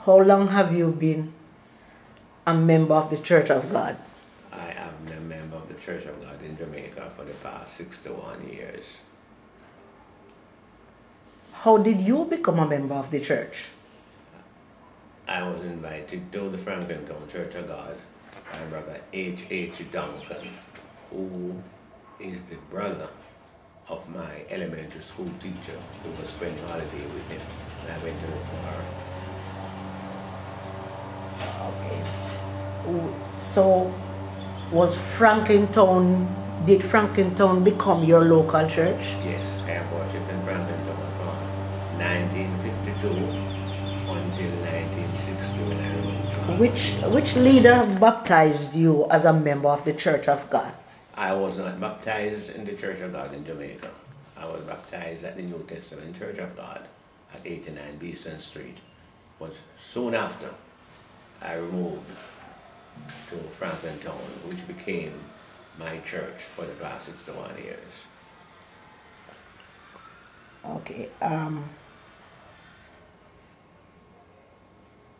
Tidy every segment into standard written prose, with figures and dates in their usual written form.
How long have you been a member of the Church of God? I am a member of the Church of God in Jamaica for the past 61 years. How did you become a member of the church? I was invited to the Franklinton Church of God by Brother H. Duncan, who is the brother of my elementary school teacher who was spending holiday with him, and I went to look for her. Okay. So, did Franklinton become your local church? Yes, I have worshipped in Franklinton from 1952 until 1960 when I moved. Which leader baptized you as a member of the Church of God? I was not baptized in the Church of God in Jamaica. I was baptized at the New Testament Church of God at 89 Beeston Street. But soon after, I moved to Franklinton, which became my church for the past 61 years. Okay.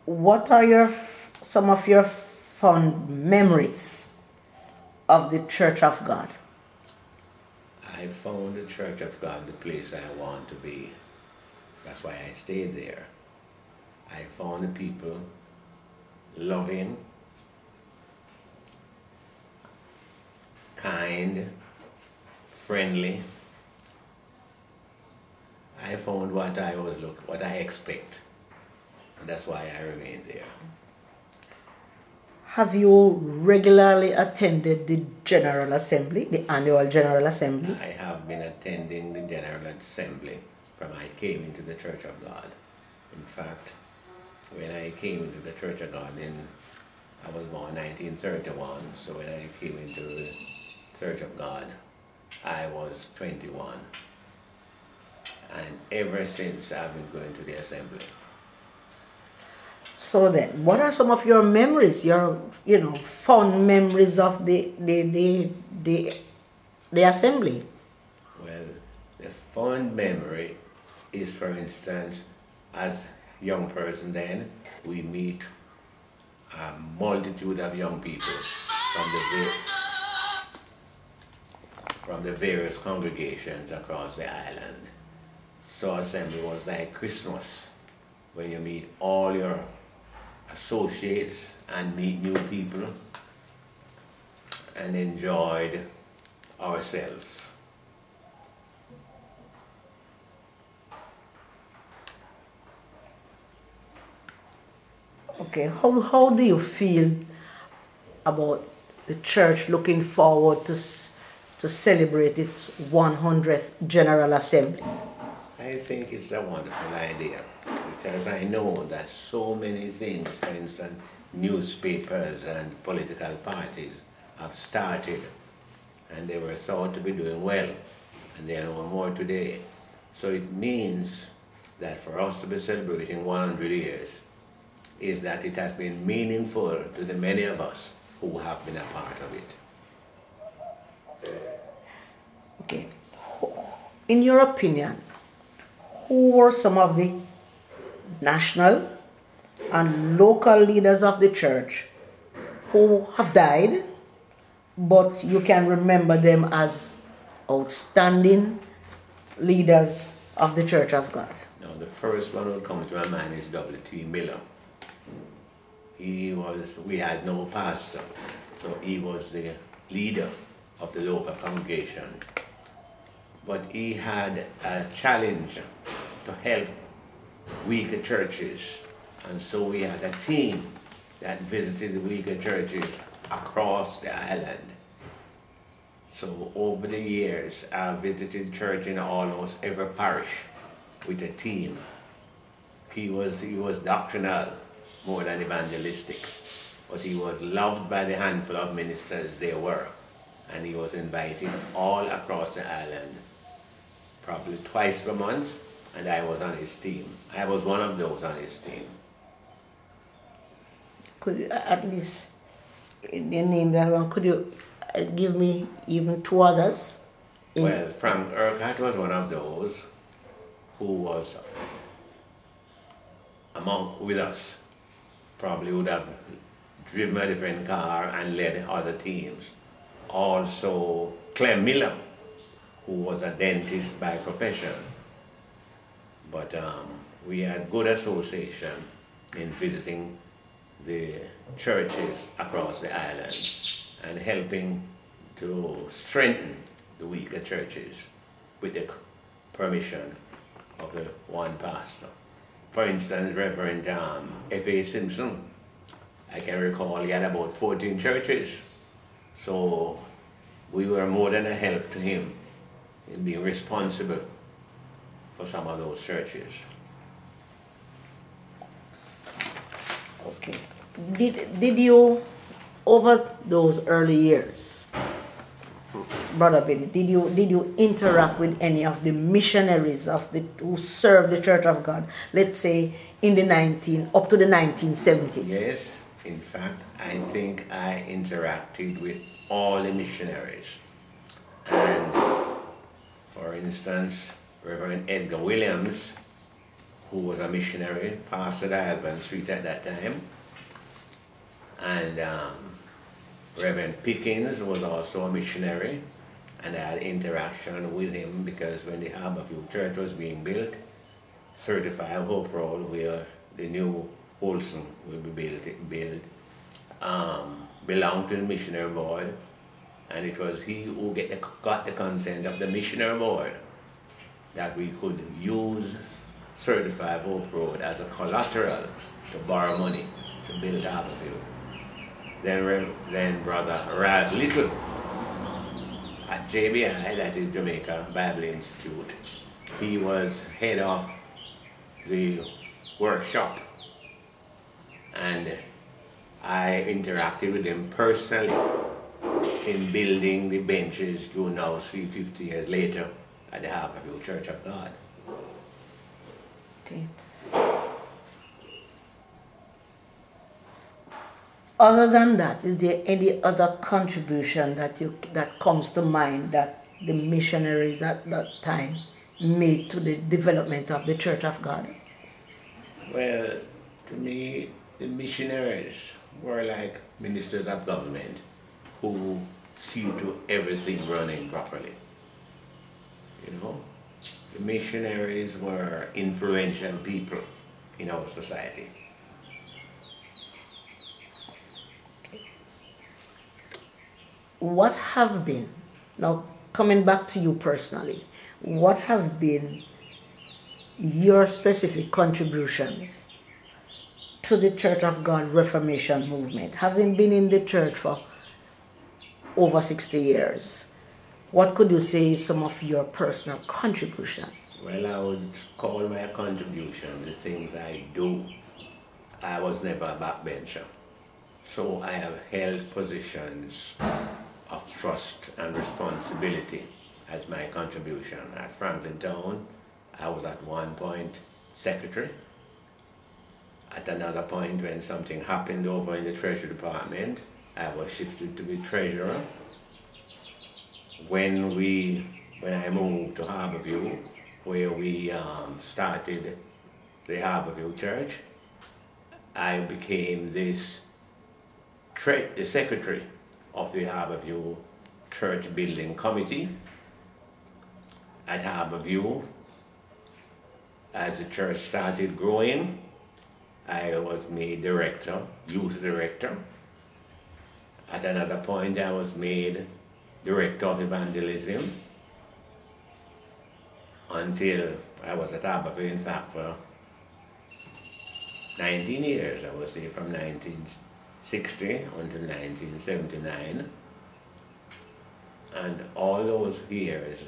What are some of your fond memories of the Church of God? I found the Church of God the place I want to be. That's why I stayed there. I found the people loving, kind, friendly. I found what I expect, and that's why I remained there. Have you regularly attended the General Assembly, the annual General Assembly? I have been attending the General Assembly from I came into the Church of God. In fact, when I came into the Church of God, I was born 1931, so when I came into the Church of God, I was 21. And ever since, I've been going to the assembly. So then, what are some of your memories, your fond memories of the assembly? Well, the fond memory is, for instance, as a young person then, we meet a multitude of young people from the various congregations across the island. So assembly was like Christmas, when you meet all your associates and meet new people and enjoyed ourselves. Okay, how do you feel about the church looking forward to celebrate its 100th General Assembly? I think it's a wonderful idea, because I know that so many things, for instance, newspapers and political parties have started, and they were thought to be doing well, and they are no more today. So it means that for us to be celebrating 100 years is that it has been meaningful to the many of us who have been a part of it. Okay. In your opinion, who were some of the national and local leaders of the church who have died, but you can remember them as outstanding leaders of the Church of God? Now, the first one who comes to my mind is W.T. Miller. We had no pastor, so he was the leader of the local congregation. But he had a challenge to help weaker churches, and so we had a team that visited the weaker churches across the island. So over the years, I visited church in almost every parish with a team. He was doctrinal more than evangelistic, but he was loved by the handful of ministers there were, and he was invited all across the island, probably twice per month, and I was on his team. I was one of those on his team. Could you at least, in your name that one, could you give me even two others? Well, Frank Urquhart was one of those who was with us probably would have driven a different car and led other teams. Also, Clem Miller, who was a dentist by profession. But we had good association in visiting the churches across the island and helping to strengthen the weaker churches with the permission of the one pastor. For instance, Reverend F.A. Simpson, I can recall he had about 14 churches, so we were more than a help to him in being responsible for some of those churches. Okay. Did you, over those early years, Brother Binnie, did you interact with any of the missionaries who served the Church of God, let's say in the up to the 1970s? Yes, in fact, I think I interacted with all the missionaries. And for instance, Reverend Edgar Williams, who was a missionary, pastored Alban Street at that time, and Reverend Pickens was also a missionary, and I had interaction with him because when the Harborview Church was being built, 35 Hope Road, where the new Wholesome will be built, belonged to the missionary board, and it was he who got the consent of the missionary board that we could use 35 Hope Road as a collateral to borrow money to build Harborview. Then Brother Rev Little at JBI, that is Jamaica Bible Institute, he was head of the workshop, and I interacted with him personally in building the benches you now see 50 years later at the Harborview Church of God. Okay. Other than that, is there any other contribution that comes to mind that the missionaries at that time made to the development of the Church of God? Well, to me, the missionaries were like ministers of government who see to everything running properly. You know, the missionaries were influential people in our society. What have been, now coming back to you personally, what have been your specific contributions to the Church of God Reformation movement? Having been in the church for over 60 years, what could you say is some of your personal contribution? Well, I would call my contribution the things I do. I was never a backbencher, so I have held positions of trust and responsibility as my contribution. At Franklin Town, I was at one point secretary. At another point, when something happened over in the Treasury Department, I was shifted to be treasurer. When I moved to Harborview, where we started the Harborview Church, I became the secretary of the Harborview Church Building Committee. At Harborview, as the church started growing, I was made director, youth director. At another point, I was made director of evangelism until I was at Harborview, in fact, for 19 years. I was there from 1960 until 1979. And all those years,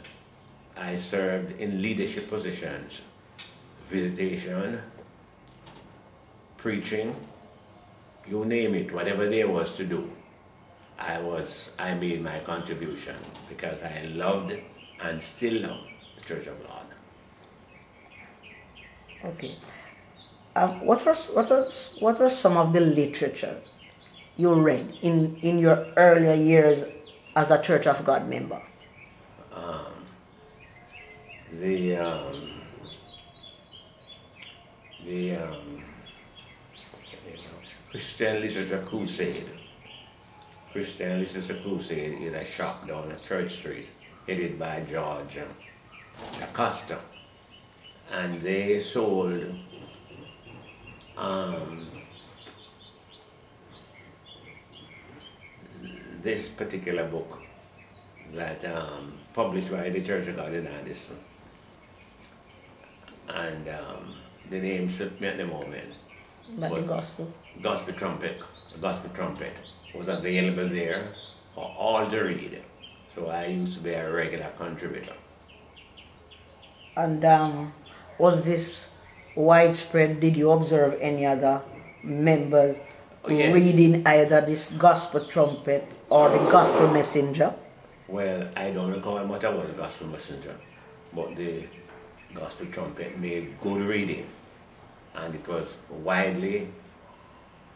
I served in leadership positions, visitation, preaching, you name it, whatever there was to do. I made my contribution because I loved and still love the Church of God. Okay. What was some of the literature you read in your earlier years as a Church of God member? Christian Literature Crusade. Christian Literature Crusade is a shop down at Church Street, headed by George Acosta. And they sold this particular book that published by the Church of God in Addison. And the name slipped me at the moment. But the gospel. Gospel Trumpet. The Gospel Trumpet was available there for all to read. So I used to be a regular contributor. And was this widespread? Did you observe any other members Yes. reading either this Gospel Trumpet or the Gospel Messenger? Well, I don't recall much about the Gospel Messenger, but the Gospel Trumpet made good reading, and it was widely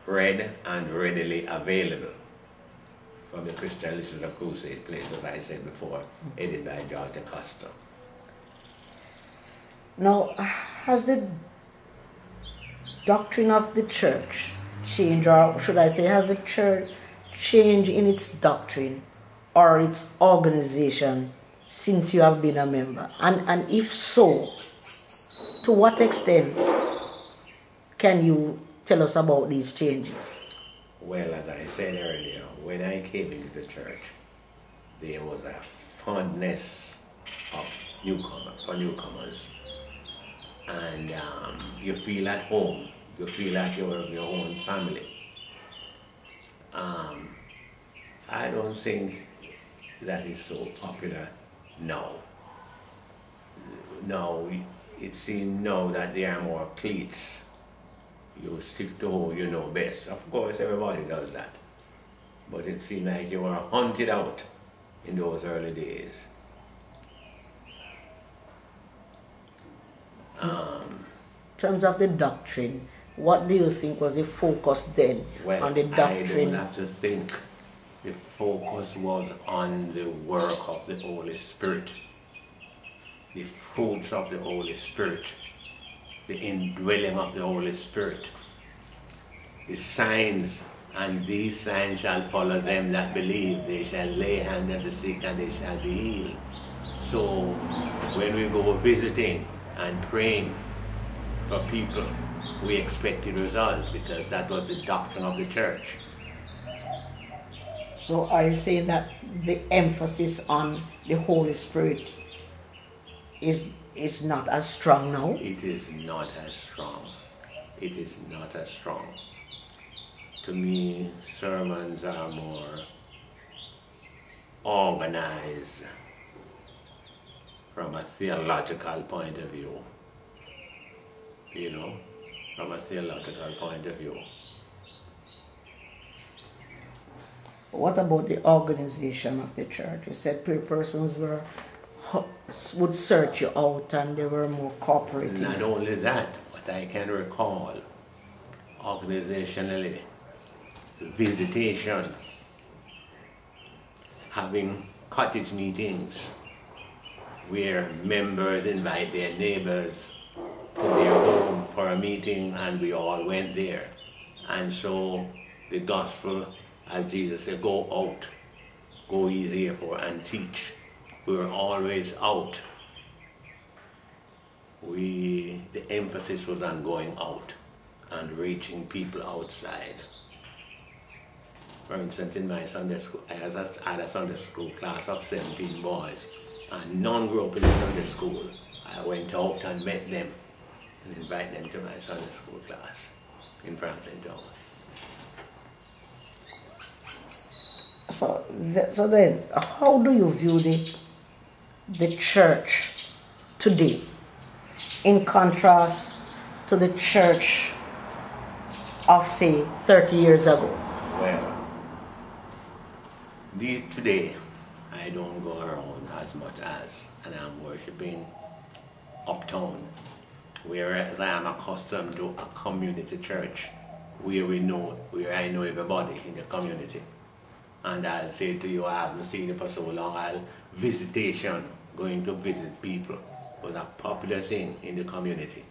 read and readily available from the Christian Literature Crusade place, as I said before, edited by George Acosta. Now, has the doctrine of the church changed, or should I say, has the church changed in its doctrine or its organization since you have been a member? And if so, to what extent can you tell us about these changes? Well, as I said earlier, when I came into the church, there was a fondness of newcomers. And you feel at home. You feel like you're your own family. I don't think that is so popular now. Now, it seems now that there are more cliques. You stick to who you know best. Of course, everybody does that. But it seemed like you were hunted out in those early days. In terms of the doctrine, what do you think was the focus then on the doctrine? I don't have to think. The focus was on the work of the Holy Spirit, the fruits of the Holy Spirit, the indwelling of the Holy Spirit, the signs, and these signs shall follow them that believe. They shall lay hands on the sick and they shall be healed. So when we go visiting and praying for people, we expected results because that was the doctrine of the church. So are you saying that the emphasis on the Holy Spirit is not as strong now? It is not as strong. It is not as strong. To me, sermons are more organized from a theological point of view. You know, from a theological point of view. What about the organization of the church? You said persons would search you out and they were more cooperative. Not only that, but I can recall organizationally, visitation, having cottage meetings where members invite their neighbors to their home for a meeting and we all went there. And so the gospel, as Jesus said, go out, go ye therefore and teach. We were always out. The emphasis was on going out and reaching people outside. For instance, in my Sunday school, I had a Sunday school class of 17 boys, and none grew up in the Sunday school. I went out and met them and invited them to my Sunday school class in Franklin Town. So then, how do you view the church today in contrast to the church of, say, 30 years ago? Well, today, I don't go around as much as, and I'm worshiping uptown, whereas I am accustomed to a community church where I know everybody in the community. And I'll say to you, I haven't seen it for so long. Visitation, going to visit people, was a popular thing in the community.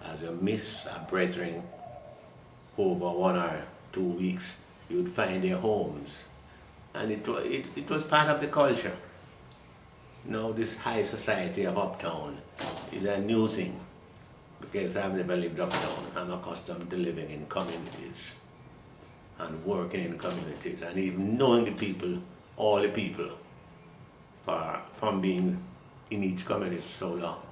As you miss a brethren over 1 or 2 weeks, you'd find their homes. And it was part of the culture. Now this high society of uptown is a new thing, because I've never lived uptown. I'm accustomed to living in communities and working in communities and even knowing the people, all the people, from being in each community so long.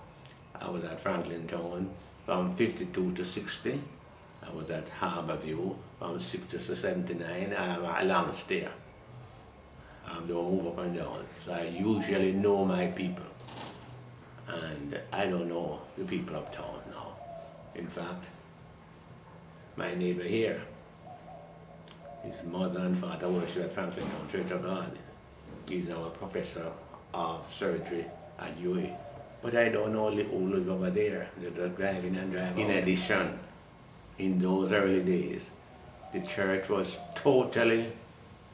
I was at Franklin Town from 52 to 60. I was at Harborview from 60 to 79. I'm a long stay. I don't move up and down. So I usually know my people. And I don't know the people uptown now. In fact, my neighbor here, his mother and father worship at Franklin Town Church of God. He's now a professor of surgery at UA. But I don't know who live over there. They're just driving and driving. In addition, in those early days, the church was totally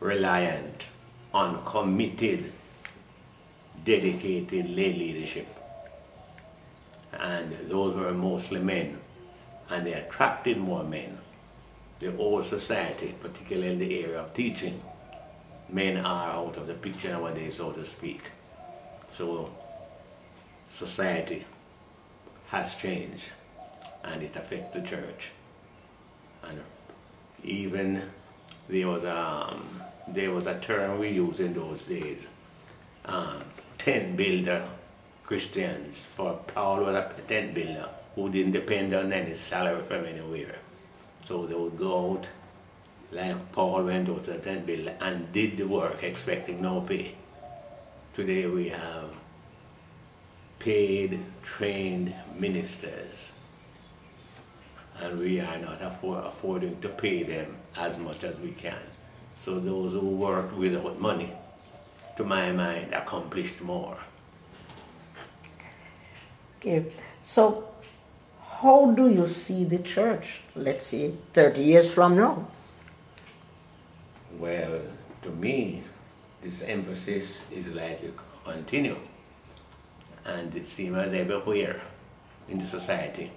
reliant on committed, dedicated lay leadership. And those were mostly men. And they attracted more men. The old society, particularly in the area of teaching, men are out of the picture nowadays, so to speak. So society has changed, and it affects the church. And even there was a term we used in those days, tent builder Christians. For Paul was a tent builder who didn't depend on any salary from anywhere. So they would go out, like Paul went out to the tent builder and did the work expecting no pay. Today we have paid, trained ministers, and we are not affording to pay them as much as we can. So those who worked without money, to my mind, accomplished more. Okay, so how do you see the church, let's say, 30 years from now? Well, to me, this emphasis is likely to continue. And it seems as everywhere in the society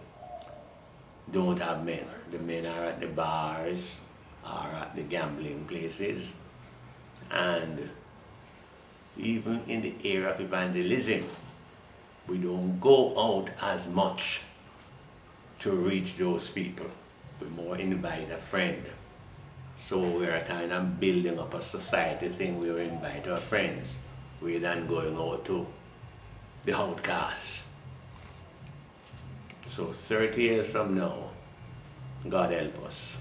don't have men. The men are at the bars, are at the gambling places, and even in the area of evangelism, we don't go out as much to reach those people. We more invite a friend. So we're kind of building up a society thing. We invite our friends. We're then going out to the outcasts. So 30 years from now, God help us.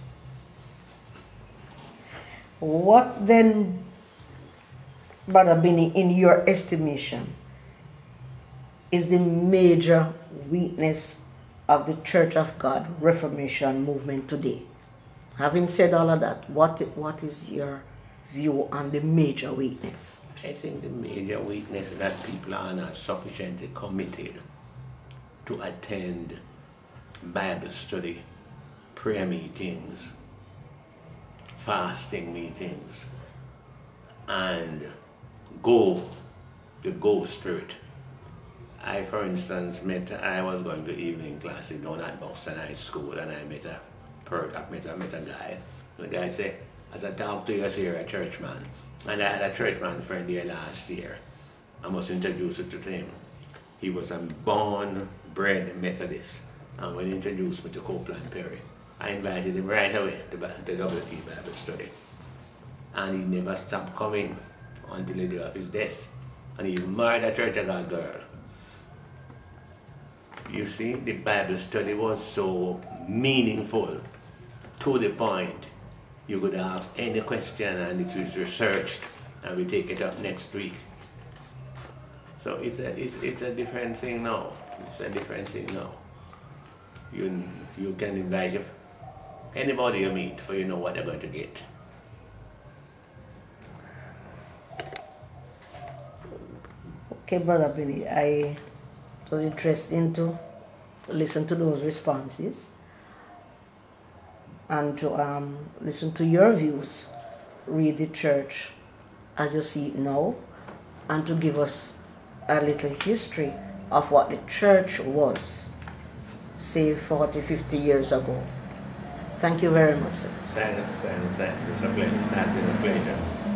What then, Brother Binnie, in your estimation, is the major weakness of the Church of God Reformation movement today? Having said all of that, what is your view on the major weakness? I think the major weakness is that people are not sufficiently committed to attend Bible study, prayer meetings, fasting meetings, and the go spirit. I, for instance, I was going to evening classes down at Boston High School, and I met a guy. The guy said, as I talk to you, I say you're a churchman. And I had a churchman friend here last year. I must introduce you to him. He was a born-bred Methodist. And when he introduced me to Copeland Perry, I invited him right away to the WT Bible study. And he never stopped coming until the day of his death. And he married a Church of God girl. You see, the Bible study was so meaningful, to the point you could ask any question and it was researched, and we take it up next week. So it's a different thing now. It's a different thing now. You can invite anybody you meet, for you know what they're going to get. Okay, Brother Binnie, it was interesting to listen to those responses and to listen to your views, read the church as you see it now, and to give us a little history of what the church was, say 40, 50 years ago. Thank you very much, sir. It's a pleasure. It has been a pleasure.